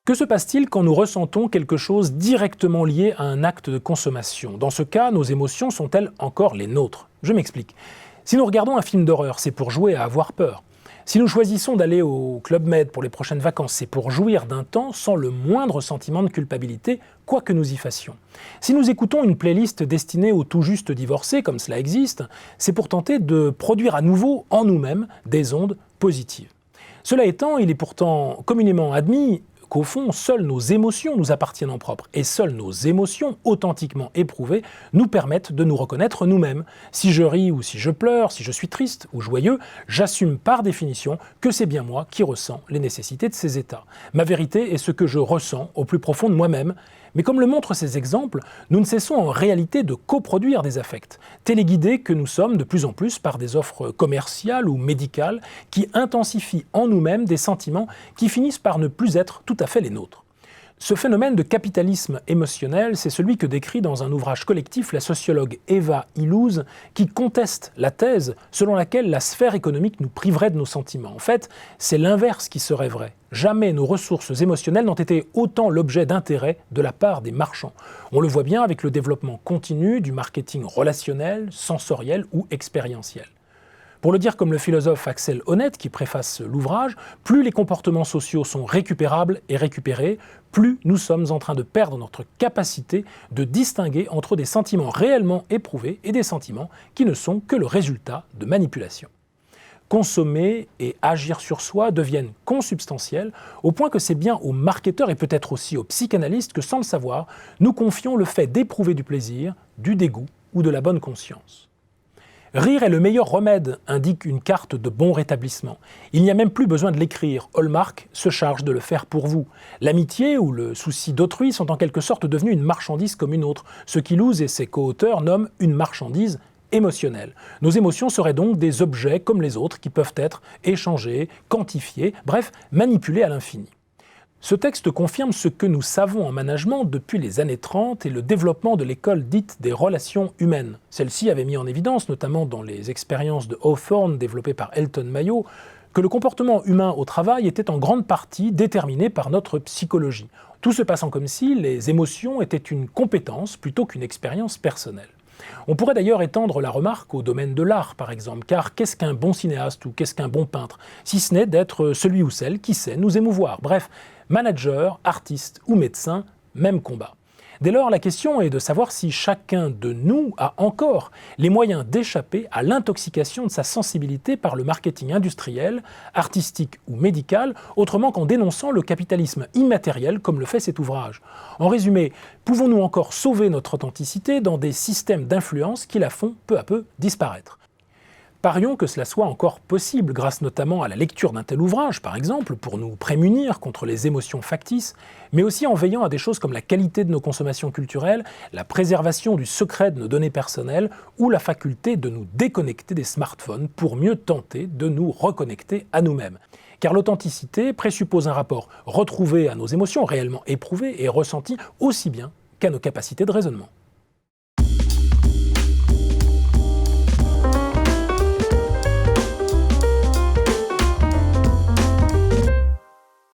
Que se passe-t-il quand nous ressentons quelque chose directement lié à un acte de consommation? Dans ce cas, nos émotions sont-elles encore les nôtres? Je m'explique. Si nous regardons un film d'horreur, c'est pour jouer à avoir peur. Si nous choisissons d'aller au Club Med pour les prochaines vacances, c'est pour jouir d'un temps sans le moindre sentiment de culpabilité, quoi que nous y fassions. Si nous écoutons une playlist destinée aux tout juste divorcés, comme cela existe, c'est pour tenter de produire à nouveau en nous-mêmes des ondes positives. Cela étant, il est pourtant communément admis qu'au fond, seules nos émotions nous appartiennent en propre, et seules nos émotions, authentiquement éprouvées, nous permettent de nous reconnaître nous-mêmes. Si je ris ou si je pleure, si je suis triste ou joyeux, j'assume par définition que c'est bien moi qui ressens les nécessités de ces états. Ma vérité est ce que je ressens au plus profond de moi-même, mais comme le montrent ces exemples, nous ne cessons en réalité de coproduire des affects, téléguidés que nous sommes de plus en plus par des offres commerciales ou médicales qui intensifient en nous-mêmes des sentiments qui finissent par ne plus être tout à fait les nôtres. Ce phénomène de capitalisme émotionnel, c'est celui que décrit dans un ouvrage collectif la sociologue Eva Illouz, qui conteste la thèse selon laquelle la sphère économique nous priverait de nos sentiments. En fait, c'est l'inverse qui serait vrai. Jamais nos ressources émotionnelles n'ont été autant l'objet d'intérêt de la part des marchands. On le voit bien avec le développement continu du marketing relationnel, sensoriel ou expérientiel. Pour le dire comme le philosophe Axel Honneth qui préface l'ouvrage, plus les comportements sociaux sont récupérables et récupérés, plus nous sommes en train de perdre notre capacité de distinguer entre des sentiments réellement éprouvés et des sentiments qui ne sont que le résultat de manipulation. Consommer et agir sur soi deviennent consubstantiels, au point que c'est bien aux marketeurs et peut-être aussi aux psychanalystes que, sans le savoir, nous confions le fait d'éprouver du plaisir, du dégoût ou de la bonne conscience. Rire est le meilleur remède, indique une carte de bon rétablissement. Il n'y a même plus besoin de l'écrire, Hallmark se charge de le faire pour vous. L'amitié ou le souci d'autrui sont en quelque sorte devenus une marchandise comme une autre, ce qu'Illouz et ses co-auteurs nomment une marchandise émotionnelle. Nos émotions seraient donc des objets comme les autres qui peuvent être échangés, quantifiés, bref, manipulés à l'infini. Ce texte confirme ce que nous savons en management depuis les années 30 et le développement de l'école dite des relations humaines. Celle-ci avait mis en évidence, notamment dans les expériences de Hawthorne développées par Elton Mayo, que le comportement humain au travail était en grande partie déterminé par notre psychologie. Tout se passant comme si les émotions étaient une compétence plutôt qu'une expérience personnelle. On pourrait d'ailleurs étendre la remarque au domaine de l'art, par exemple, car qu'est-ce qu'un bon cinéaste ou qu'est-ce qu'un bon peintre, si ce n'est d'être celui ou celle qui sait nous émouvoir. Bref, manager, artiste ou médecin, même combat. Dès lors, la question est de savoir si chacun de nous a encore les moyens d'échapper à l'intoxication de sa sensibilité par le marketing industriel, artistique ou médical, autrement qu'en dénonçant le capitalisme immatériel comme le fait cet ouvrage. En résumé, pouvons-nous encore sauver notre authenticité dans des systèmes d'influence qui la font peu à peu disparaître ? Parions que cela soit encore possible, grâce notamment à la lecture d'un tel ouvrage, par exemple, pour nous prémunir contre les émotions factices, mais aussi en veillant à des choses comme la qualité de nos consommations culturelles, la préservation du secret de nos données personnelles ou la faculté de nous déconnecter des smartphones pour mieux tenter de nous reconnecter à nous-mêmes. Car l'authenticité présuppose un rapport retrouvé à nos émotions réellement éprouvées et ressenties aussi bien qu'à nos capacités de raisonnement.